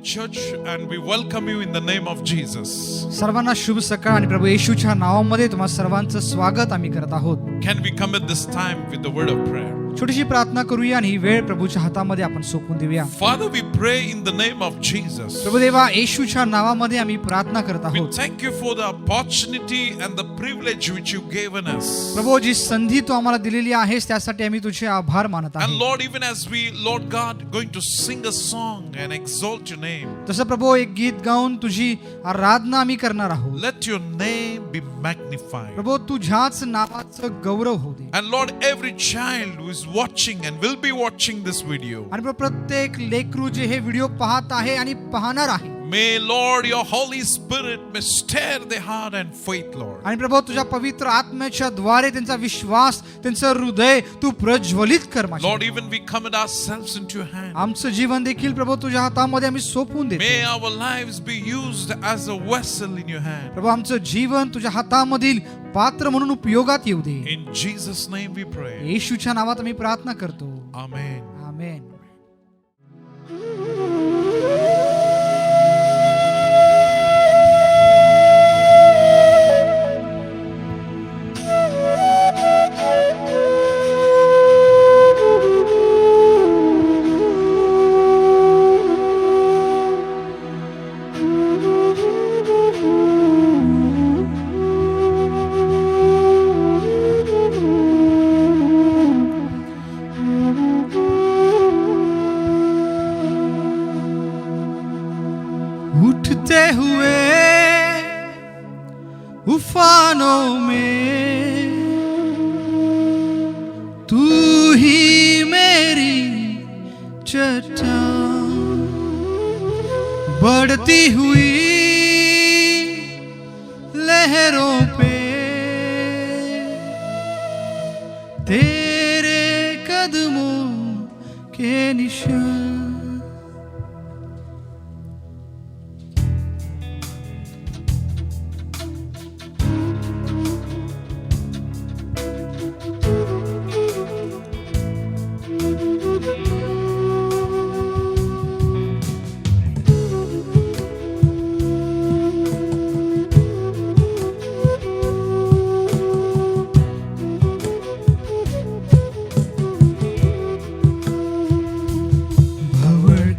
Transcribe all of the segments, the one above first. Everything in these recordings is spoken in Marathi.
church and we welcome you in the name of Jesus. सर्वांना शुभ सकाळ आणि प्रभू येशूच्या नावामध्ये तुम्हा सर्वांचं स्वागत आम्ही करत आहोत. Can we commit this time with the word of prayer? छोटीशी प्रार्थना करूया आणि ही वेळ प्रभूच्या हातामध्ये आपण सोपवून देऊया. Father, we pray in the name of Jesus. Prabhu Deva येशूच्या नावामध्ये आम्ही प्रार्थना करत We आहोत. thank you for the opportunity and the privilege which you've given us. प्रभू जी संधी तू आम्हाला दिलेली आहेस त्यासाठी आम्ही तुझे आभार मानत And आहोत. Lord, even as we, Lord God, going to sing a song and exalt your name, तसं प्रभू एक गीत गाऊन तुझी आराधना आम्ही करणार आहोत. let your name be magnified. प्रभू तुझ्याच नावाचं गौरव होऊ दे. And Lord, every child who is watching and will be watching this video, आणि प्रभू प्रत्येक लेकरू जे हे व्हिडिओ पाहत आहे आणि पाहणार आहे, may Lord, your Holy Spirit may stir their heart and faith, Lord. आणि प्रभू तुझ्या पवित्र आत्म्याच्या द्वारे त्यांचा विश्वास त्यांचं हृदय तू प्रज्वलित कर माझ्या. Lord, even we commit ourselves into your hand. आमचं जीवन देखील प्रभू तुझ्या हातामध्ये आम्ही सोपवून देतो. May our lives be used as a vessel in your hand. प्रभू आमचं जीवन तुझ्या हातामधील पात्र म्हणून उपयोगात येऊ दे. In Jesus' name we pray. येशूच्या नावात आम्ही प्रार्थना करतो. Amen. आमेन. उठते हुए उफानों में तू ही मेरी चट्टान, बढ़ती हुई लहरों पे तेरे कदमों के निशान.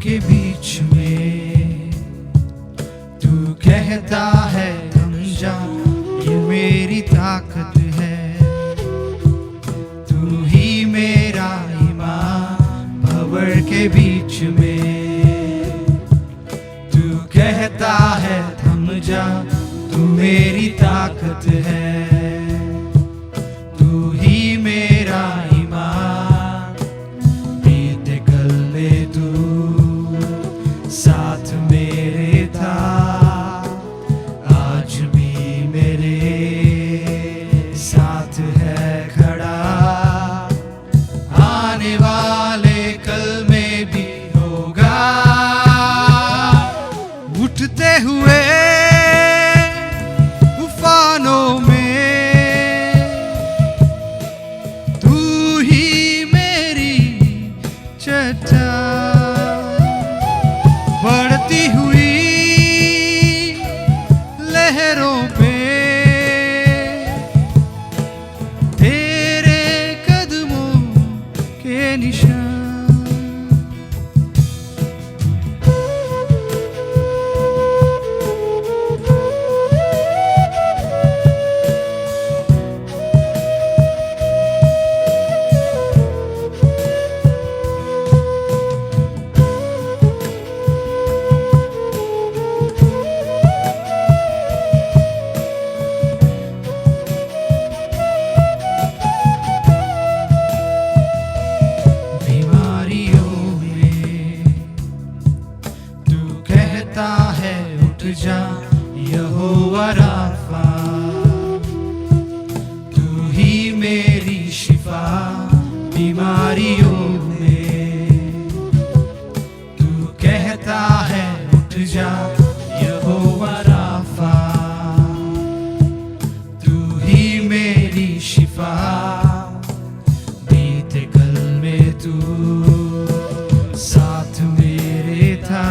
के बीच में तू कहता है थम जा, ये मेरी ताकत है. तू ही मेरा ईमान. भंवर के बीच में तू कहता है थम जा, तू मेरी ताकत है. तू ही मेरा ईमान. बीते कल में तू साथ मेरे था, आज भी मेरे साथ है खड़ा. आने वाले कल में भी होगा. उठते हुए उफानों में तू ही मेरी चट्टान, बढ़ती हुई लहरों पे तेरे कदमों के निशान. जा यहोवा राफा, तू ही मेरी शिफा. बीमारियों में तू कहता है उठ जा यहोवा राफा. तू ही मेरी शिफा. बीते कल में तू साथ मेरे था.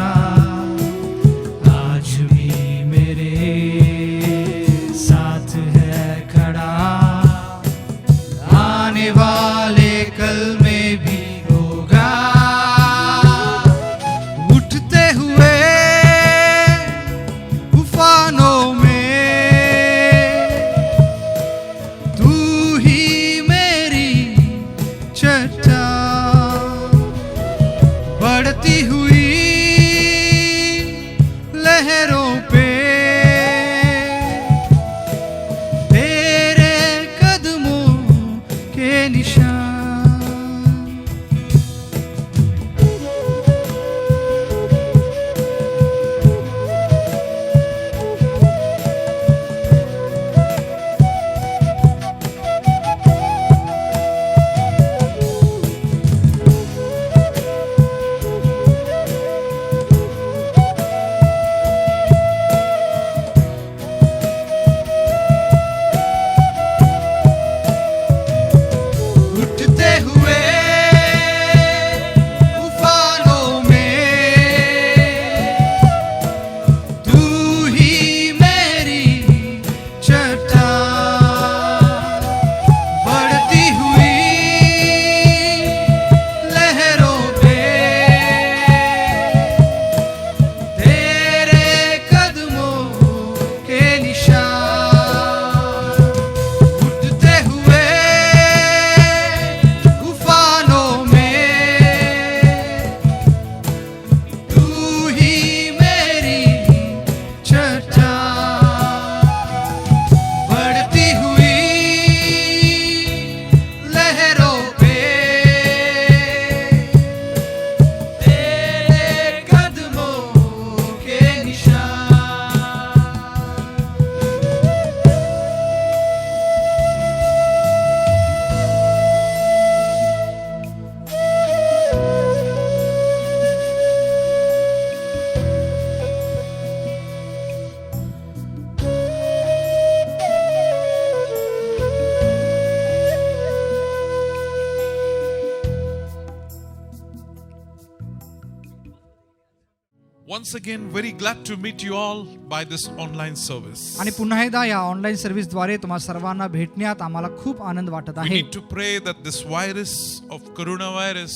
once again very glad to meet you all by this online service. आणि पुन्हा एकदा या ऑनलाईन सर्व्हिसद्वारे तुम्हा सर्वांना भेटण्यात आम्हाला खूप आनंद वाटत We आहे. need to pray that this virus of coronavirus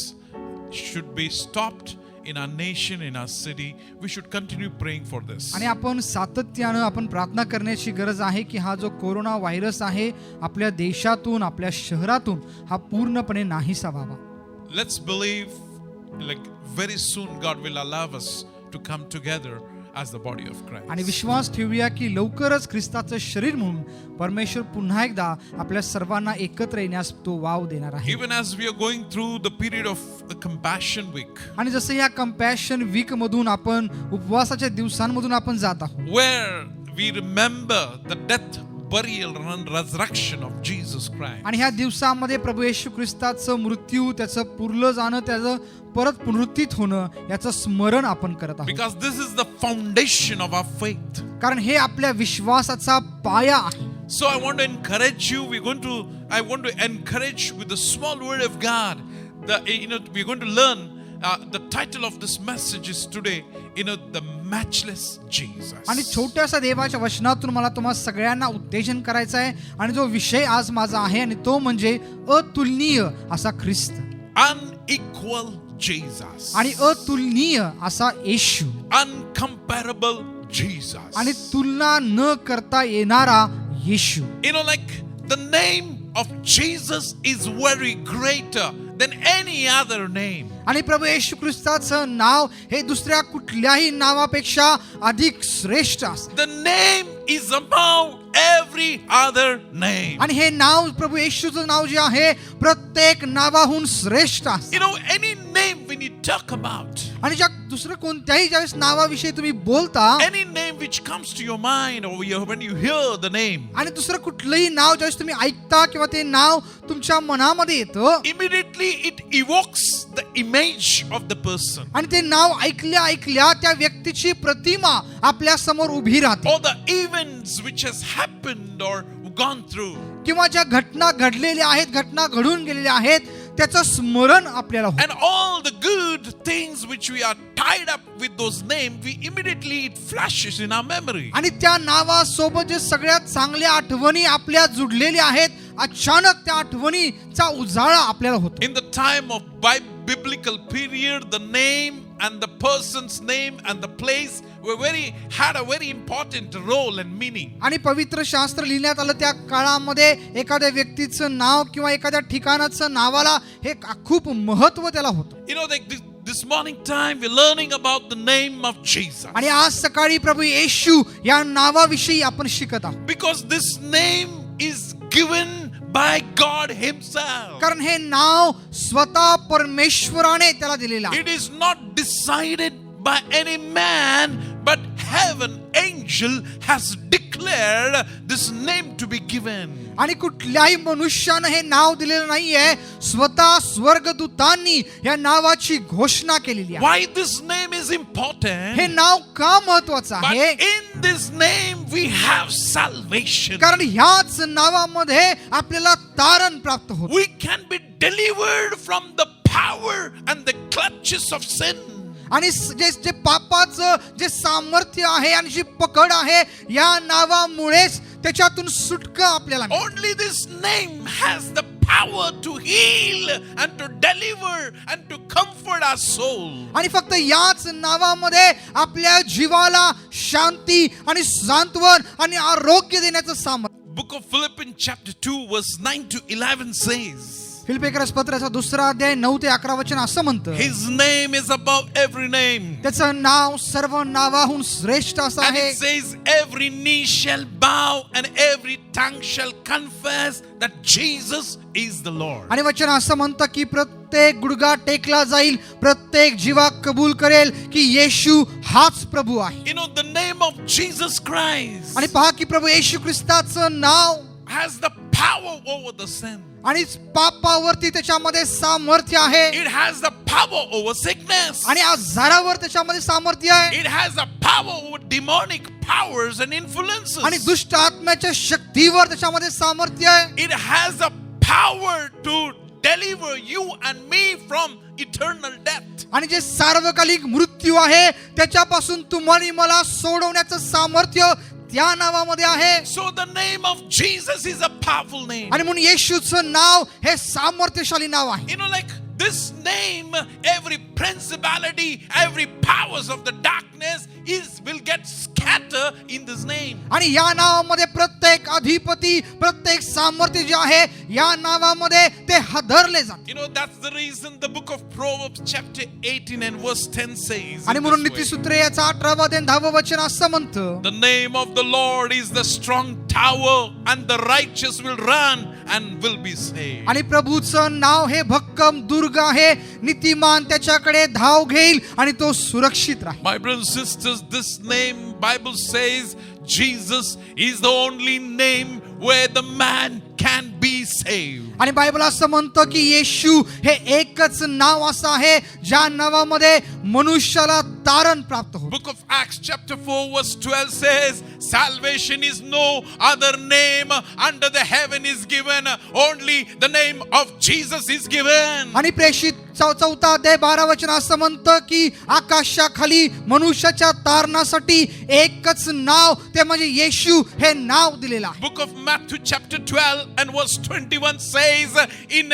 should be stopped in our nation, in our city. We should continue praying for this. आणि आपण सातत्यानं आपण प्रार्थना करण्याची गरज आहे की हा जो कोरोना व्हायरस आहे आपल्या देशातून आपल्या शहरातून हा पूर्णपणे नाहीसा व्हावा. Let's believe like very soon God will allow us to come together as the body of Christ. आणि विश्वास ठेवूया की लवकरच ख्रिस्ताचं शरीर म्हणून परमेश्वर पुन्हा एकदा आपल्या सर्वांना एकत्र येण्यास तो वाव देणार आहे. Even as we are going through the period of the compassion week, आणि जसं या कंपॅशन वीक मधून आपण उपवासाच्या दिवसांमधून आपण जात आहोत, where we remember the death, burial and resurrection of Jesus Christ. आणि ह्या दिवसामध्ये प्रभू येशू ख्रिस्ताचं मृत्यू, त्याचं पुरलं जाणं, त्याचं परत पुनरुत्थित होणं याचं स्मरण आपण करत आहोत. Because this is the foundation of our faith. कारण हे आपल्या विश्वासाचा पाया आहे. So I want to encourage you. I want to encourage with the small word of God. We're going to learn. The title of this message is today, the matchless Jesus. आणि छोट्याशा देवाच्या वचनातून मला तुम्हा सगळ्यांना उत्तेजन करायचं आहे. आणि जो विषय आज माझा आहे आणि तो म्हणजे अतुलनीय असा ख्रिस्त. Unequal Jesus. आणि अतुलनीय असा येशू. Uncomparable Jesus. आणि तुलना न करता येणारा येशू. Like the name of Jesus is very greater than any other name. आणि प्रभू येशू ख्रिस्ताचं नाव हे दुसऱ्या कुठल्याही नावापेक्षा अधिक श्रेष्ठ असते. The name is above every other name. आणि हे नाव प्रभू येशूचं नाव जे आहे प्रत्येक नावाहून श्रेष्ठ असते. Any name when you talk about, आणि ज्या दुसरं कोणत्याही ज्यावेळेस नावाविषयी तुम्ही बोलता, any name which comes to your mind or when you hear the name, आणि दुसरं कुठलंही नाव ज्यावेळेस तुम्ही ऐकता किंवा ते नाव तुमच्या मनामध्ये येतं, immediately it evokes the image of the person. आणि ते नाव ऐकल्या ऐकल्या त्या व्यक्तीची प्रतिमा आपल्या समोर उभी राहते. Or the events which has happened or gone through. किंवा ज्या घटना घडलेल्या आहेत, घटना घडून गेलेल्या आहेत, त्याचं स्मरण आपल्याला होतं. And all the good things which we are tied up with those names, we immediately it flashes in our memory. आणि त्या नावासोबत जे सगळ्यात चांगल्या आठवणी आपल्या जुडलेल्या आहेत, अचानक त्या आठवणीचा उजाळा आपल्याला होतो. In the time of biblical period, the name and the person's name and the place had a very important role and meaning. आणि पवित्र शास्त्र लिहिण्यात आलं त्या काळामध्ये एखाद्या व्यक्तीचं नाव किंवा एखाद्या ठिकाणाचं नावाला हे खूप महत्त्व त्याला होतं. Like this morning time we're learning about the name of Jesus. आणि आज सकाळी प्रभू येशू या नावाविषयी आपण शिकत आहोत. Because this name is given by God himself. कारण हे नाव स्वतः परमेश्वराने त्याला दिलेलं आहे. It is not decided by any man, but heaven angel has declared this name to be given. आणि कुठल्याही मनुष्यानं हे नाव दिलेलं नाहीये, स्वतः स्वर्गदूतांनी या नावाची घोषणा केलेली आहे. Why this name is important? हे नाव का महत्त्वाचं But आहे? in this name we have salvation. कारण ह्याच नावामध्ये आपल्याला तारण प्राप्त होतं. We can be delivered from the power and the clutches of sin. आणि जे पापाचं जे सामर्थ्य आहे आणि जी पकड आहे या नावामुळेच त्याच्यातून सुटका आपल्याला मिळते. Only this name has the power to heal and to deliver and to comfort our soul. आणि फक्त याच नावामध्ये आपल्या जीवाला शांती आणि सांत्वन आणि आरोग्य देण्याचं सामर्थ्य. Book of Philippians chapter 2 verse 9 to 11 says, फिलिप्पियस पत्राचा 2 अध्याय 9 ते 11 वचन असं म्हणतं, His name is above every name. त्याचं नाव सर्व नावाहून श्रेष्ठ असं And आहे. it says every knee shall bow and every tongue shall confess that Jesus is the Lord. आणि वचन असं म्हणतं की प्रत्येक गुडघा टेकला जाईल, प्रत्येक जीवा कबूल करेल की येशू हाच प्रभू आहे. The name of Jesus Christ आणि पहा की प्रभू येशू ख्रिस्ताचं नाव has the power over the sin. आणि पापावरती त्याच्यामध्ये सामर्थ्य आहे. It has the power over sickness. आणि आजारावर त्याच्यामध्ये सामर्थ्य आहे. It has the power over demonic powers and influences. आणि दुष्ट आत्म्याच्या शक्तीवर त्याच्यामध्ये सामर्थ्य आहे. It has the power to deliver you and me from eternal death. आणि जे सार्वकालिक मृत्यू आहे त्याच्यापासून तुम्हाला मला सोडवण्याचं सामर्थ्य त्या नावामध्ये आहे. So the name of Jesus is a powerful name. आणि म्हणून येशूचं नाव हे सामर्थ्यशाली नाव आहे. You know, like this name, every principality, every powers of the darkness will get scattered in this name. आणि या नावामध्ये प्रत्येक अधिपती, प्रत्येक सामर्थ्य जे आहे या नावामध्ये ते हादरले जाते. You know, that's the reason the book of Proverbs chapter 18 and verse 10 says, आणि in म्हणून this way, नीतिसूत्रे याचा 18वा अध्याय 10व वचन असं म्हणतं, the name of the Lord is the strong tower, and the righteous will run and will be saved. आणि प्रभूचं नाव हे भक्कम दुर्ग आहे, नीतिमान त्याच्याकडे धाव घेईल आणि तो सुरक्षित राहील. My brothers and sisters, this name, Bible says, Jesus is the only name where the man can be saved. आणि बायबल असं म्हणतं की येशू हे एकच नाव असं आहे ज्या नावामध्ये मनुष्याला तारण प्राप्त होतं. Book of Acts chapter 4 verse 12 says, salvation is no other name under the heaven is given, only the name of Jesus is given. आणि प्रेषित 4 अध्याय 12 वचन असं म्हणतं की आकाशाखाली मनुष्याच्या तारणासाठी एकच नाव ते म्हणजे येशू हे नाव दिलेलं आहे. Book of Matthew chapter 12 and verse 21 says, in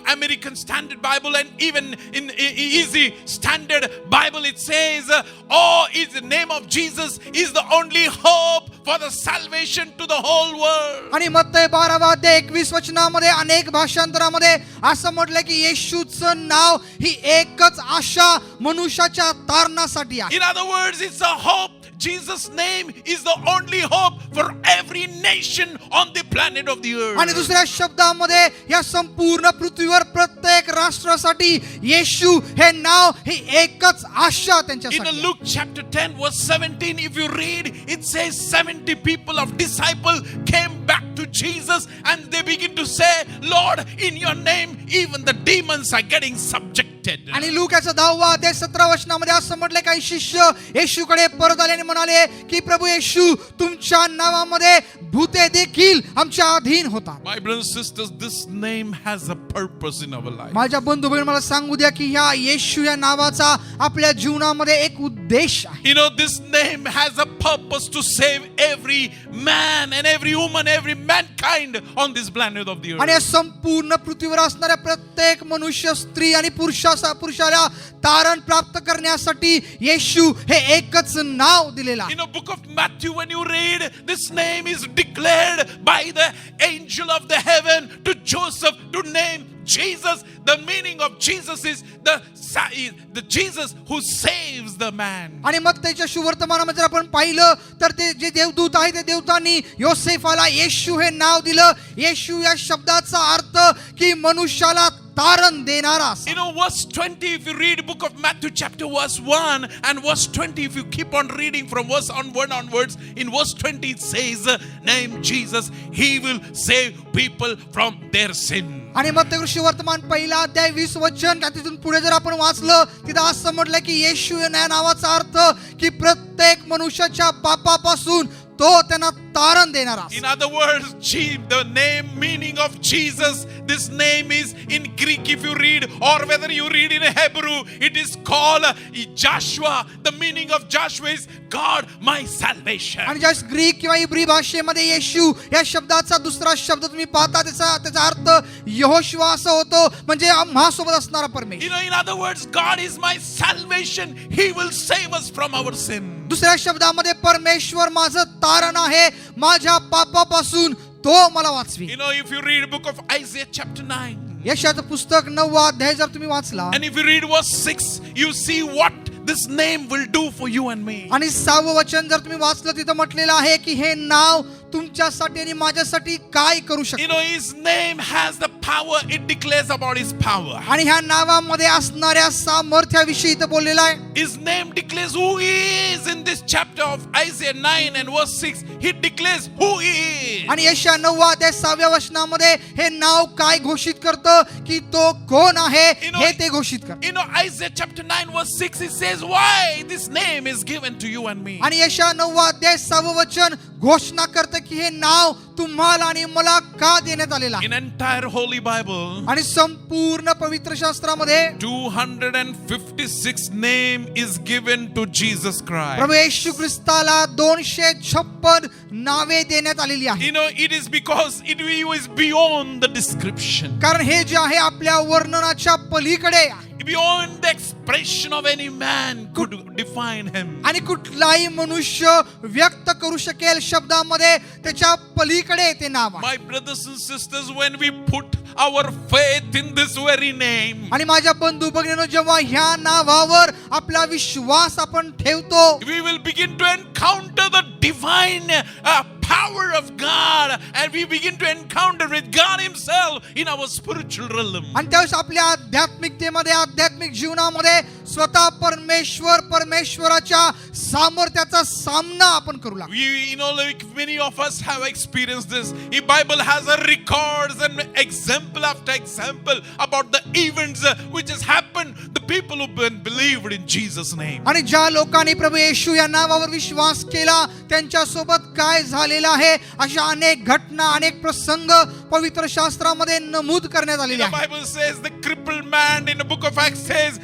American Standard Bible and even in Easy Standard Bible, it says, oh, is the name of Jesus is the only hope for the salvation to the whole world. आणि मत्तई 12वा अध्याय 21 वचनामध्ये अनेक भाषांतरामध्ये असं म्हटलं की येशूचं नाव ही एकच आशा मनुष्याच्या तारणासाठी आहे. In other words, it's a hope. Jesus' name is the only hope for every nation on the planet of the earth. आणि दुसऱ्या शब्दामध्ये या संपूर्ण पृथ्वीवर प्रत्येक राष्ट्रासाठी येशू हे नाव ही एकच आशा In त्यांच्यासाठी. Luke chapter 10 verse 17, if you read, it says 70 people of disciples came back to Jesus and they begin to say, Lord, in your name even the demons are getting subjected. आणि लूकाचा 10वा अध्याय 17 वचनामध्ये असं म्हटले काही शिष्य येशूकडे परत आले आणि म्हणाले की प्रभू येशू तुमच्या नावामध्ये भूते देखील आमच्या अधीन होतात. My brothers and sisters, this name has a purpose in our life. माझ्या बंधू बहीण मला सांगू द्या की ह्या येशू या नावाचा आपल्या जीवनामध्ये एक उद्देश आहे. You know, this name has a purpose to save every man and every woman, every mankind on this planet of the earth. आणि संपूर्ण पृथ्वीवर असणाऱ्या प्रत्येक मनुष्य, स्त्री आणि पुरुषाला तारण प्राप्त करण्यासाठी येशू हे एकच नाव दिलेलं आहे. In the book of Matthew, when you read, this name is declared by the angel of the heaven to Joseph to name Jesus. The meaning of Jesus is the Jesus who saves the man. आणि मग त्याच्या सुवर्तमानामध्ये जर आपण पाहिलं तर ते जे देवदूत आहे ते देवतांनी योसेफाला येशू हे नाव दिलं. येशू या शब्दाचा अर्थ की मनुष्याला तारण देणारा. You know, verse 20, if you read book of Matthew chapter verse 1 and verse 20, if you keep on reading from verse 1 onwards, in verse 20 it says, name Jesus, he will save people from their sin. आणि मत्ती वर्तमान पहिला अध्याय 20 वचन तिथून पुढे जर आपण वाचलं तिथं असं म्हटलं की येशू या नावाचा अर्थ की प्रत्येक मनुष्याच्या पापापासून तो त्यांना तारण देणारा. In other words, the name meaning of Jesus, this name is in Greek if you read, or whether you read in Hebrew, it is called Joshua. The meaning of Joshua is God my salvation. आणि ज्या ग्रीक किंवा इब्री भाषेमध्ये येशू या शब्दाचा दुसरा शब्द तुम्ही पाहता त्याचा अर्थ यहोशुआ असं होतो म्हणजे माझ्यासोबत असणारा परमेश्वर. You know, in other words, God is my salvation. He will save us from our sin. दुसऱ्या शब्दामध्ये परमेश्वर माझं तारण आहे, माझ्या पापापासून तो मला वाचवी. You know, if you read book of Isaiah chapter 9, यशाचं पुस्तक 9वा अध्याय जर तुम्ही वाचला and if you read verse 6, you see what this name will do for you and me. आणि 6वं वचन जर तुम्ही वाचलं तिथं म्हटलेलं आहे की हे नाव तुमच्यासाठी आणि माझ्यासाठी काय करू You शकते. know, his name has the power. It declares about his power. आणि ह्या नावामध्ये असणाऱ्या सामर्थ्याविषयी इथं बोललेलं आहे. His name declares who he is. In this chapter of Isaiah 9 and verse 6, he declares who he is. आणि यशया 9वा अध्याय 6व्या वचनामध्ये हे नाव काय घोषित करतं की तो कोण आहे हे ते घोषित करतं. You know, Isaiah chapter 9 verse 6, it says why this name is given to you and me. आणि यशया 9वा अध्याय 6वं वचन घोषणा करतं की हे नाव तुम्हाला आणि मला का देण्यात आलेलं आहे. In entire Holy Bible, आणि संपूर्ण पवित्र शास्त्रामध्ये 256 name is given to Jesus Christ. प्रभू येशू ख्रिस्ताला 256 नावे देण्यात आलेली आहेत. You know, it is because it is beyond the description, कारण हे जे आहे आपल्या वर्णनाच्या पलीकडे आहे. beyond the expression of any man could define him. आणि कुठलाही मनुष्य व्यक्त करू शकेल शब्दामध्ये त्याच्या पलीकडे ते नाव आहे. My brothers and sisters, when we put our faith in this very name, आणि माझ्या बंधू भगिनींनो, जेव्हा ह्या नावावर आपला विश्वास आपण ठेवतो, we will begin to encounter the divine power of God, and we begin to encounter with God himself in our spiritual realm. आणि त्यावेळेस आपल्या आध्यात्मिकतेमध्ये, आध्यात्मिक जीवनामध्ये स्वतः परमेश्वराच्या सामर्थ्याचा सामना आपण करू लागतो. You know, like many of us have experienced this. The Bible has a records and example after example about the events which has happened. The people who've been believed in Jesus' name. आणि ज्या लोकांनी प्रभू येशू या नावावर विश्वास केला त्यांच्या सोबत काय झालेलं आहे, अशा अनेक घटना, अनेक प्रसंग पवित्र शास्त्रामध्ये नमूद करण्यात आलेले The आहेत. Bible says the crippled man in the book of Acts says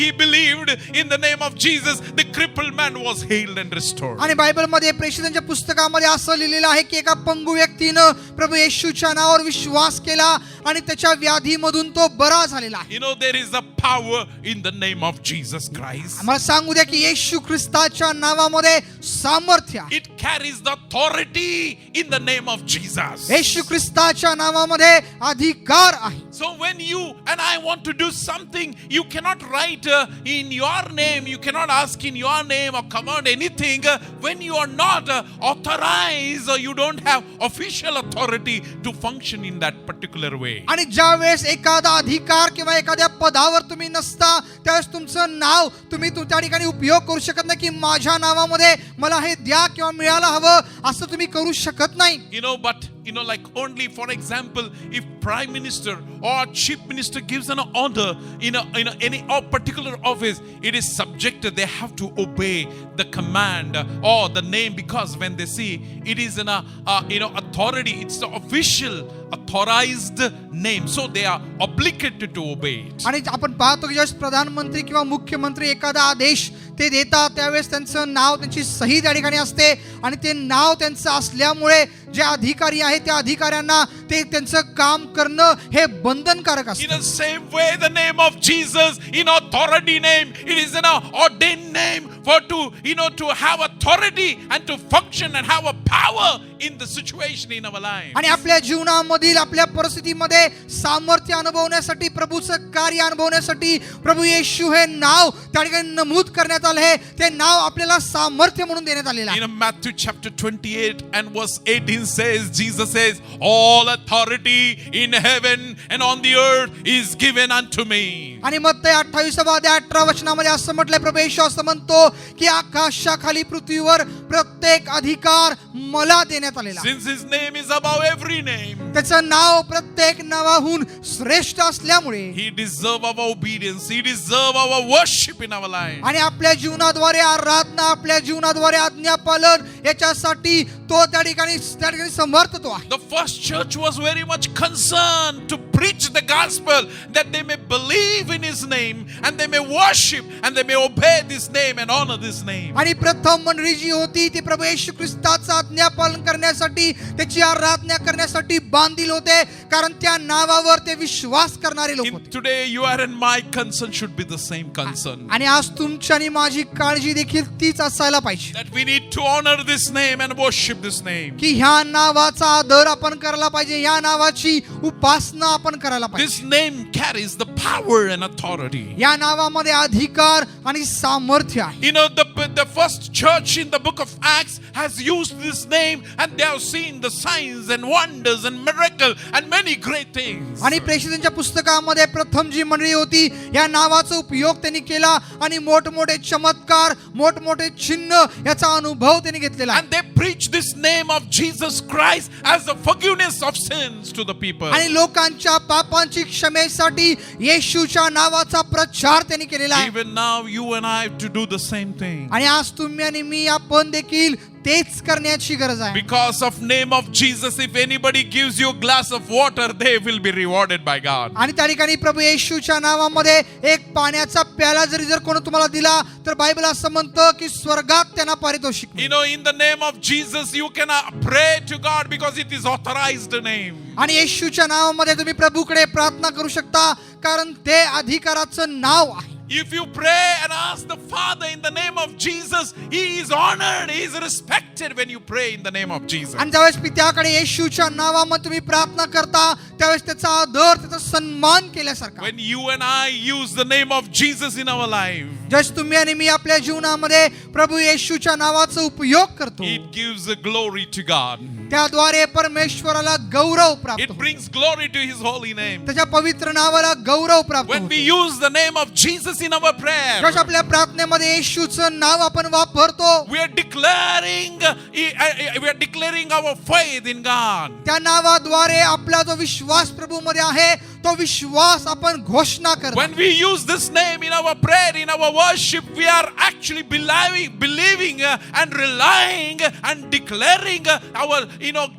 he believed in the name of Jesus. The crippled man was healed and restored. आणि बायबलमध्ये प्रेषितांच्या पुस्तकामध्ये असं लिहिलेलं आहे की एका पंगू व्यक्तीनं प्रभू येशूच्या नावावर विश्वास केला आणि त्याच्या व्याधीमधून तो बरा झालेला आहे. You know, there is a power in the name of Jesus Christ. मला सांगू द्या की येशू ख्रिस्ताच्या नावामध्ये सामर्थ्य आहे. It carries the authority in the name of Jesus. येशू ख्रिस्ताच्या नावामध्ये अधिकार आहे. So when you and I want to do something, you cannot write in your name, you cannot ask in your name or command anything when you are not authorized or you don't have official authority to function in that particular way. आणि ज्या वेळेस एखादा अधिकार किंवा एखाद्या पदावर तुम्ही नसता त्यावेळेस तुमचं नाव तुम्ही त्या ठिकाणी उपयोग करू शकत नाही की माझ्या नावामध्ये मला हे द्या किंवा मिळायला हवं असं तुम्ही करू शकत नाही. You know, but you know, like only for example, if prime minister or chief minister gives an order in any particular office, it is subjected, they have to obey the command or the name, because when they see it is in a authority, it's the official authorized name, so they are obligated to obey it. आणि आपण पाहतो की ज्यावेळेस प्रधानमंत्री किंवा मुख्यमंत्री एखादा आदेश ते देतात त्यावेळेस त्यांचं नाव, त्यांची सही त्या ठिकाणी असते आणि ते नाव त्यांचं असल्यामुळे जे अधिकारी आहेत त्या अधिकाऱ्यांना ते त्यांचं काम करणं हे बंधनकारक In असतं. the same way, the name of Jesus, in authority name, it is an ordained name for to have authority and to function and have a power in the situation in our life. आणि आपल्या जीवनामधील आपल्या परिस्थितीमध्ये सामर्थ्य अनुभवण्यासाठी, प्रभूचं कार्य अनुभवण्यासाठी प्रभू येशू हे नाव त्या ठिकाणी नमूद करण्यात आलं आहे. ते नाव आपल्याला सामर्थ्य म्हणून देण्यात आलेलं आहे. In Matthew chapter 28 and verse 18 says, Jesus says, all authority in heaven and on the earth is given unto me. आणि मत्तई 28:18 असं म्हटलंय, प्रभू येशू असं म्हणतो की आकाशाखाली पृथ्वीवर प्रत्येक अधिकार मला देण्यात आलेला आहे. Since his name is above every name, त्याचं नाव प्रत्येक नावाहून श्रेष्ठ असल्यामुळे he deserves our obedience, he deserves our worship in our life. आणि आपल्या जीवनाद्वारे आराधना, आपल्या जीवनाद्वारे आज्ञापालन याच्यासाठी तो त्या ठिकाणी समर्थतो आहे. The first church was very much concerned to preach the gospel, that they may believe in his name and they may worship and they may obey this name and honor this name. आणि प्रथम मंडळी जी होती ती प्रभू येशू ख्रिस्ताचं आज्ञापालन करण्यासाठी, त्याची आराधना करण्यासाठी बांधील होते, कारण त्या नावावर ते विश्वास करणारे लोक होते. Today your and my concern should be the same concern, आणि आज तुमची आणि माझी काळजी देखील तीच असायला पाहिजे that we need to honor this name and worship this name. की ह्या नावाचा आदर आपण करायला पाहिजे, ह्या नावाची उपासना आपण करायला This पाहिजे. name carries the power and authority. या नावामध्ये अधिकार आणि सामर्थ्य आहे. You know, the first church in the book of Acts has used this name and they have seen the signs and wonders and miracles and many great things. आणि प्रेषितांच्या पुस्तकामध्ये प्रथम जी मंडळी होती या नावाचा उपयोग त्यांनी केला आणि मोठमोठे चमत्कार, मोठमोठे चिन्ह याचा अनुभव त्यांनी घेतलेला आहे. And they preach this name of Jesus Christ as the forgiveness of sins to the people. आणि लोकांच्या पापांची क्षमेसाठी येशूच्या नावाचा प्रचार त्यांनी केलेला आहे. Even now you and I have to do the same thing. आणि आज तुम्ही आणि मी आपण देखील तेच करण्याची गरज आहे. Because of name of Jesus, if anybody gives you a glass of water, they will be rewarded by God. आणि त्या ठिकाणी प्रभू येशूच्या नावामध्ये एक पाण्याचा प्याला जर कोणी तुम्हाला दिला तर बायबल असं म्हणतं की स्वर्गात त्यांना पारितोषिक You मिळेल. know, in the name of Jesus, you can pray to God because it is authorized name. आणि येशूच्या नावामध्ये तुम्ही प्रभूकडे प्रार्थना करू शकता कारण ते अधिकाराचं नाव आहे. If you pray and ask the Father in the name of Jesus, He is honored, He is respected when you pray in the name of Jesus. आणि ज्यावेळेस पित्याकडे येशूच्या नावामध्ये तुम्ही प्रार्थना करता त्यावेळेस त्याचा आदर त्याचा सन्मान केल्यासारखा. When you and I use the name of Jesus in our life, जस तुम्ही आणि मी आपल्या जीवनामध्ये प्रभू येशूच्या नावाचा उपयोग करतो it gives a glory to God. त्याद्वारे परमेश्वराला गौरव प्राप्त It होतो. brings glory to His holy name. त्याच्या पवित्र नावाला गौरव प्राप्त When we होतो. use the name of Jesus in our prayer, जस आपल्या प्रार्थनेमध्ये येशूचं नाव आपण वापरतो we are declaring our faith in God. त्या नावाद्वारे आपला जो विश्वास प्रभूमध्ये आहे तो विश्वास आपण घोषणा करतो. When we use this name in our prayer, in our worship, we are actually believing and relying and declaring our,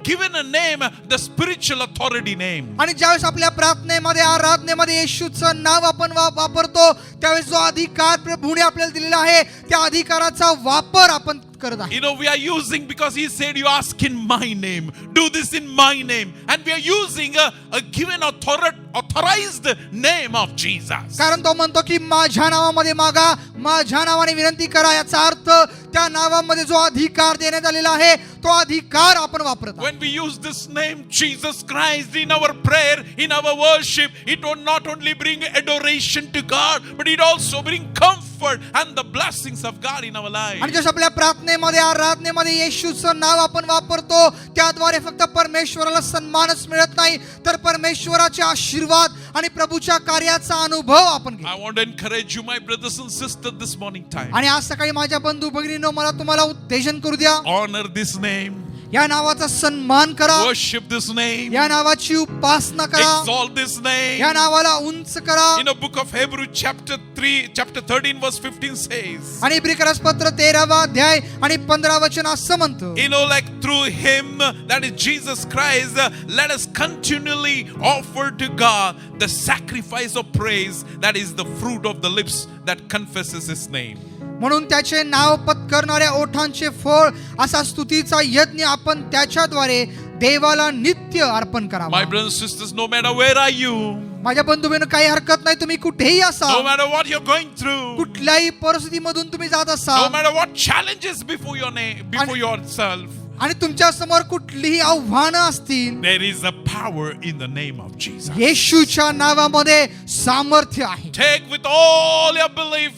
given a name, the spiritual authority name. आणि ज्यावेळेस आपल्या प्रार्थनेमध्ये आराधनेमध्ये येशूचं नाव आपण वापरतो त्यावेळेस जो अधिकार प्रभूने आपल्याला दिलेला आहे त्या अधिकाराचा वापर आपण करत आहे. We are using because He said, you ask in my name, do this in my name. And we are using a given authorized name of Jesus. कारण तो म्हणतो की माझ्या नावामध्ये मागा माझ्या नावाने विनंती करा. याचा अर्थ त्या नावामध्ये जो अधिकार देण्यात आलेला आहे तो अधिकार आपण वापरत आहोत. When we use this name Jesus Christ in our prayer, in our worship, it will not only bring adoration to God, but it also bring comfort and the blessings of God in our life. आणि जसं आपल्या प्रार्थनेमध्ये आराधनेमध्ये येशूचं नाव आपण वापरतो त्याद्वारे फक्त परमेश्वराला सन्मानच मिळत नाही तर परमेश्वराचे आशीर्वाद आणि प्रभूच्या कार्याचा अनुभव आपण घेतो. I want to encourage you, my brothers and sisters, this morning time. आणि आज सकाळी माझ्या बंधू भगिनींनो मला तुम्हाला उत्तेजन करू द्या. Honor this name. या नावाचा सन्मान करा. Worship this name. या नावाची उपासना करा. Exalt this name. या नावाला उंच करा. In the book of Hebrews chapter 13 verse 15 says, आणि इब्रिकरासपत्र 13वा अध्याय आणि 15 वचन असं म्हणतं. like through Him, that is Jesus Christ, let us continually offer to God the sacrifice of praise, that is the fruit of the lips that confesses His name. म्हणून त्याचे नाव पत्करणाऱ्या ओठांचे फळ असा स्तुतीचा यज्ञ आपण त्याच्याद्वारे देवाला नित्य अर्पण करावा. My brothers and sisters, no matter where are you, माझ्या बंधूंनो काही हरकत नाही तुम्ही कुठेही असा no matter what you're going through, कुठल्याही परिस्थितीमधून तुम्ही जात असा no matter what challenges before yourself, आणि तुमच्या समोर कुठलीही आव्हानं असतील there is a power in the name of Jesus. येशूच्या नावामध्ये सामर्थ्य आहे. Take with all your belief,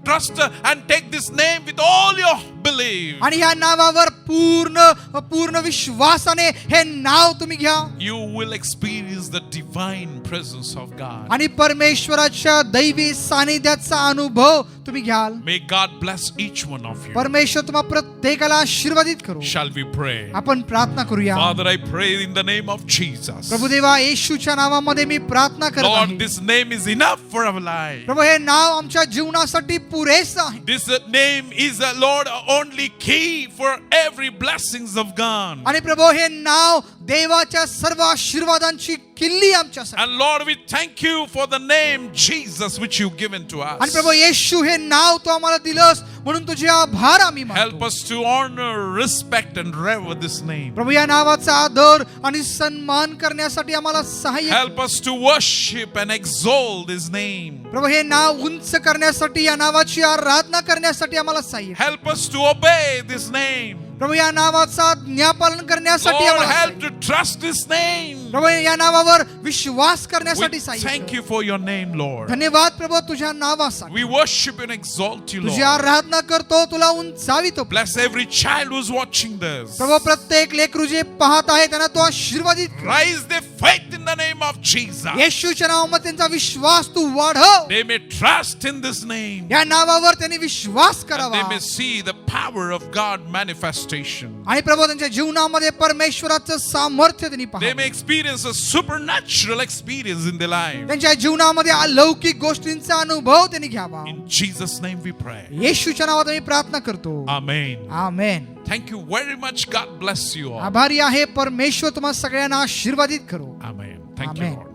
trust and take this name with all your belief. आणि या नावावर पूर्ण विश्वासाने हे नाव तुम्ही घ्या. You will experience the divine presence of God. आणि परमेश्वराच्या दैवी सानिध्याचा अनुभव तुम्ही घ्याल. May God bless each one of you. परमेश्वर तुम्हा प्रत्येकाला आशीर्वादित करू. Shall we pray? आपण प्रार्थना करूया. Father, I pray in the name of Jesus. Prabhu Deva येशूच्या नावामध्ये मी प्रार्थना करत Lord, आहे. this name is enough for our life. प्रभू हे नाव आमच्या जीवनासाठी पुरेसं आहे. This name is, Lord, only key for every blessings of God. आणि प्रभू हे नाव देवाच्या सर्व आशीर्वादांची किल्ली आमच्यासाठी. And Lord, we thank you for the name Jesus which you've given to us. आणि प्रभू येशू हे नाव तू आम्हाला दिलंस म्हणून तुझे आभार आम्ही Help मानतो. us to honor, respect and revere this name. प्रभू या नावाचा आदर आणि सन्मान करण्यासाठी आम्हाला सहाय्य Help us to worship and exalt this name. प्रभू हे नाव उंच करण्यासाठी या नावाची आराधना करण्यासाठी आम्हाला सहाय्य. Help us to obey this name. प्रभू या नावाचा आज्ञापालन करण्यासाठी Lord, आम्हाला help सहाय्य. to trust this name. प्रभू या नावावर विश्वास We करण्यासाठी सहाय्य. thank you for your name, Lord. धन्यवाद प्रभू तुझ्या नावासाठी. We worship and exalt you, तुझी Lord. आराधना करतो तुला उंचावितो. Bless every child who's watching this. प्रभू प्रत्येक लेकरू जे पाहत आहे त्यांना तो आशीर्वादित कर. Rise their faith in the name of Jesus. येशूच्या नावामध्ये त्यांचा विश्वास तू वाढव. They may trust in this name. या नावावर त्यांनी विश्वास And करावा. they may see the power of God manifestation. आणि प्रभू त्यांच्या जीवनामध्ये परमेश्वराचं सामर्थ्य त्यांनी They पाहावं. may experience a supernatural experience in their life. त्यांच्या जीवनामध्ये अलौकिक गोष्टींचा अनुभव त्यांनी घ्यावा. In Jesus' name we pray. येशूच्या नावात आम्ही प्रार्थना करतो. Amen. Amen. Thank you very much. God bless you all. आभारी आहे परमेश्वर तुम्हा सगळ्यांना आशीर्वादित करो. Amen. Thank you, Amen. Lord.